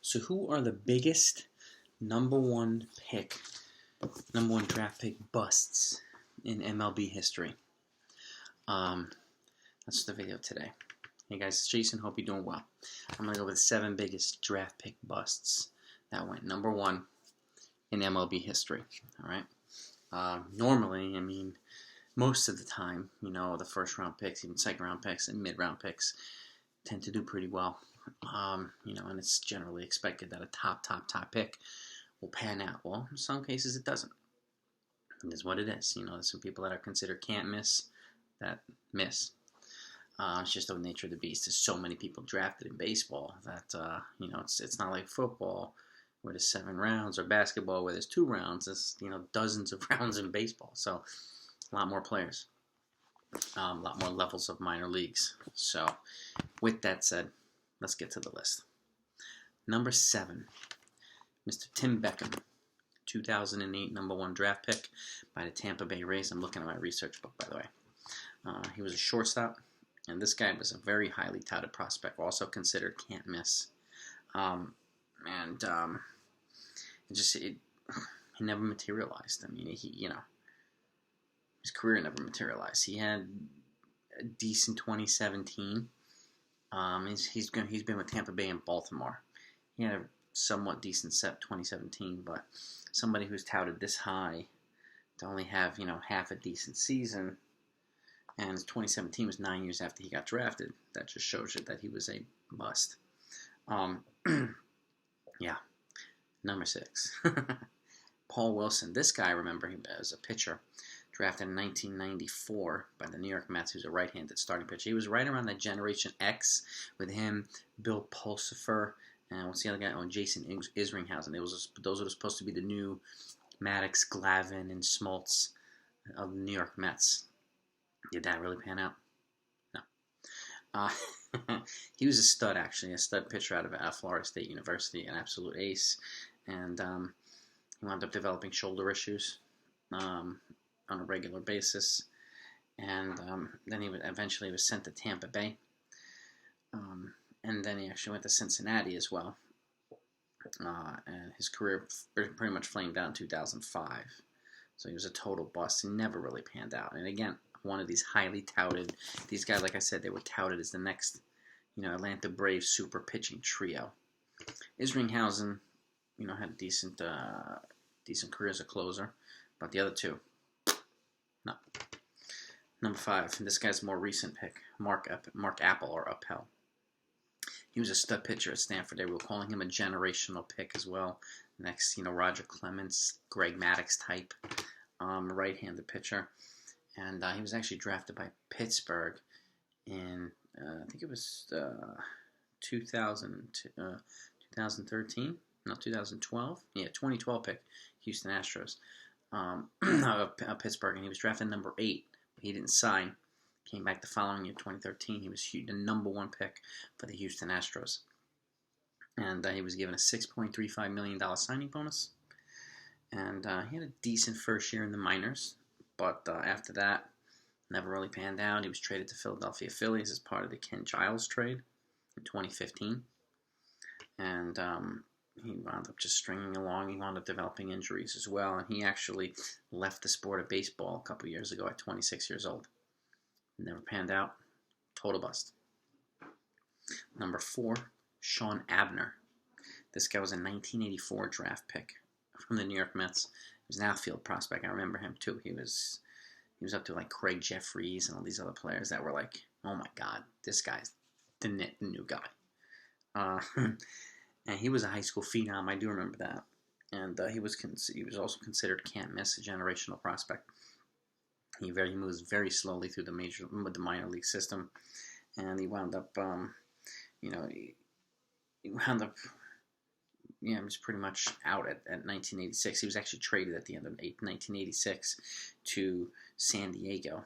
So who are the biggest number one draft pick busts in MLB history? That's the video today. Hey guys, it's Jason. Hope you're doing well. I'm going to go with the 7 biggest draft pick busts that went number one in MLB history. All right. Normally, most of the time, the first round picks, even second round picks, and mid round picks tend to do pretty well. And it's generally expected that a top pick will pan out. Well, in some cases it doesn't. It is what it is. There's some people that are considered can't miss that miss. It's just the nature of the beast. There's so many people drafted in baseball that, it's not like football where there's 7 rounds or basketball where there's 2 rounds. There's, dozens of rounds in baseball. So a lot more players, a lot more levels of minor leagues. So with that said, let's get to the list. Number 7, Mr. Tim Beckham, 2008 number 1 draft pick by the Tampa Bay Rays. I'm looking at my research book, by the way. He was a shortstop, and this guy was a very highly touted prospect, also considered can't miss. He never materialized. His career never materialized. He had a decent 2017. He's been with Tampa Bay and Baltimore. He had a somewhat decent 2017, but somebody who's touted this high to only have half a decent season, and his 2017 was 9 years after he got drafted. That just shows you that he was a bust. Yeah. Number 6, Paul Wilson. This guy, remember, he was a pitcher, drafted in 1994 by the New York Mets. He was a right-handed starting pitcher. He was right around that Generation X with him, Bill Pulsipher, and what's the other guy? Oh, Jason Isringhausen. Those were supposed to be the new Maddox, Glavine, and Smoltz of the New York Mets. Did that really pan out? No. He was a stud, actually, a stud pitcher out of Florida State University, an absolute ace. And he wound up developing shoulder issues on a regular basis. And then he eventually was sent to Tampa Bay. And then he actually went to Cincinnati as well. And his career pretty much flamed out in 2005. So he was a total bust. He never really panned out. And again, one of these highly touted, these guys, like I said, they were touted as the next, Atlanta Braves super pitching trio. Isringhausen, had a decent career as a closer, but the other two, no. Number 5, this guy's more recent pick, Mark Appel or Appel. He was a stud pitcher at Stanford. They were calling him a generational pick as well. Next, Roger Clemens, Greg Maddux type, right-handed pitcher. And he was actually drafted by Pittsburgh in, I think it was 2013? No, 2012? Yeah, 2012 pick, Houston Astros, Pittsburgh. And he was drafted number 8. But he didn't sign. Came back the following year, 2013. He was the number 1 pick for the Houston Astros. And he was given a $6.35 million signing bonus. And he had a decent first year in the minors. But after that, never really panned out. He was traded to Philadelphia Phillies as part of the Ken Giles trade in 2015. And he wound up just stringing along. He wound up developing injuries as well. And he actually left the sport of baseball a couple years ago at 26 years old. Never panned out. Total bust. Number 4, Sean Abner. This guy was a 1984 draft pick from the New York Mets. He was an outfield prospect. I remember him too. He was up to like Craig Jeffries and all these other players that were like, oh my God, this guy's the new guy. And he was a high school phenom. I do remember that. And he was also considered can't miss, a generational prospect. He moves very slowly through the minor league system, and he wound up, he was pretty much out at 1986. He was actually traded at the end of 1986 to San Diego,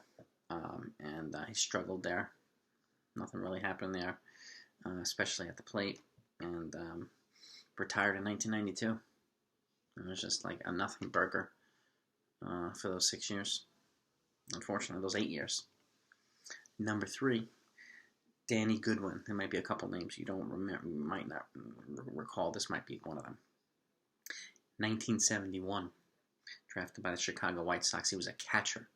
and he struggled there. Nothing really happened there, especially at the plate, and retired in 1992. It was just like a nothing burger for those 6 years. Unfortunately, those 8 years. Number 3, Danny Goodwin. There might be a couple names you don't remember, you might not recall. This might be one of them. 1971, drafted by the Chicago White Sox. He was a catcher.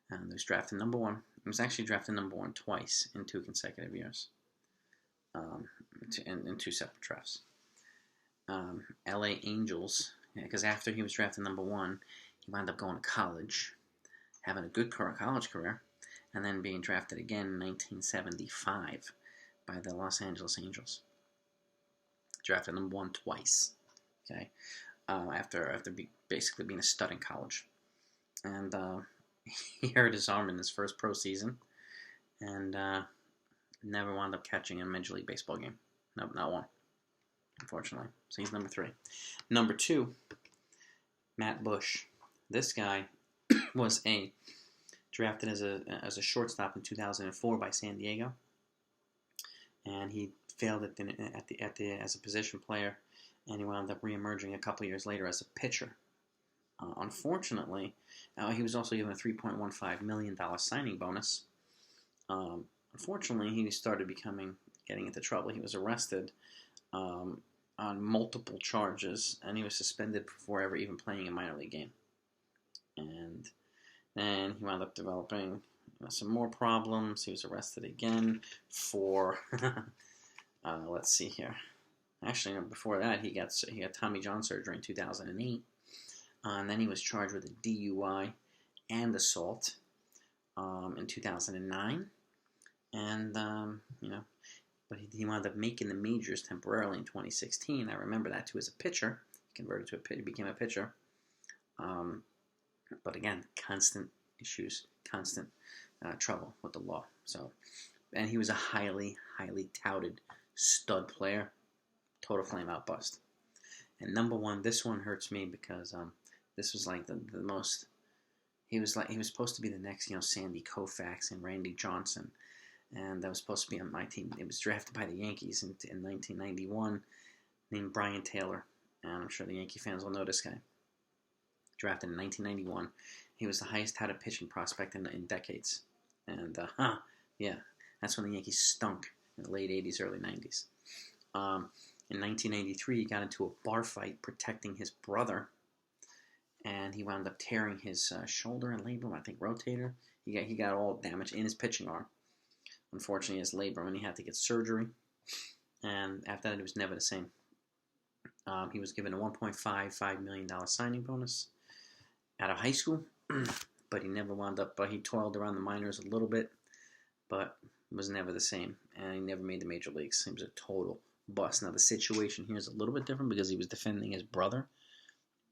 He was drafted number 1. He was actually drafted number 1 twice in 2 consecutive years, in 2 separate drafts. LA Angels, because after he was drafted number 1, he wound up going to college, having a good college career, and then being drafted again in 1975 by the Los Angeles Angels. Drafted number 1 twice, okay, after basically being a stud in college. And he hurt his arm in his first pro season, and never wound up catching a Major League Baseball game. Nope, not one, unfortunately. So he's number 3. Number 2, Matt Bush. This guy was drafted as a shortstop in 2004 by San Diego, and he failed as a position player, and he wound up reemerging a couple years later as a pitcher. Unfortunately, he was also given a $3.15 million signing bonus. Unfortunately, he started getting into trouble. He was arrested on multiple charges, and he was suspended before ever even playing a minor league game. And then he wound up developing some more problems. He was arrested again for, let's see here. Actually, before that, he got Tommy John surgery in 2008. And then he was charged with a DUI and assault in 2009. And, but he wound up making the majors temporarily in 2016. I remember that too, as a pitcher. He became a pitcher. But again, constant issues, constant trouble with the law. So, and he was a highly, highly touted stud player. Total flame out bust. And number 1, this one hurts me because this was like the most. He was supposed to be the next, Sandy Koufax and Randy Johnson, and that was supposed to be on my team. It was drafted by the Yankees in 1991, named Brian Taylor, and I'm sure the Yankee fans will know this guy. Drafted in 1991, he was the highest touted pitching prospect in decades, and that's when the Yankees stunk in the late 80s, early 90s. In 1983, he got into a bar fight protecting his brother, and he wound up tearing his shoulder and labrum, I think rotator. He got all damaged in his pitching arm. Unfortunately, his labrum, and he had to get surgery. And after that, it was never the same. He was given a $1.55 million signing bonus out of high school, but he never wound up. He toiled around the minors a little bit, but was never the same, and he never made the major leagues. He was a total bust. Now, the situation here is a little bit different because he was defending his brother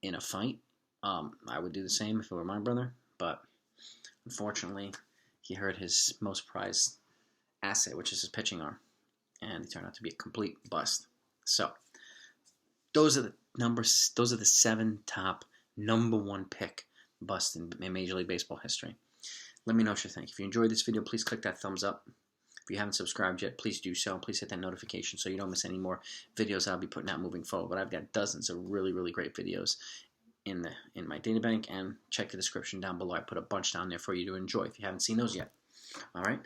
in a fight. I would do the same if it were my brother, but unfortunately, he hurt his most prized asset, which is his pitching arm, and he turned out to be a complete bust. So, those are the numbers. Those are the 7 top number 1 pick busts in Major League Baseball history. Let me know what you think. If you enjoyed this video, please click that thumbs up. If you haven't subscribed yet, please do so. Please hit that notification so you don't miss any more videos I'll be putting out moving forward. But I've got dozens of really, really great videos in my data bank, and check the description down below. I put a bunch down there for you to enjoy if you haven't seen those yet. All right.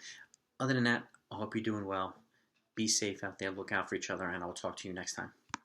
Other than that, I hope you're doing well. Be safe out there. Look out for each other, and I'll talk to you next time.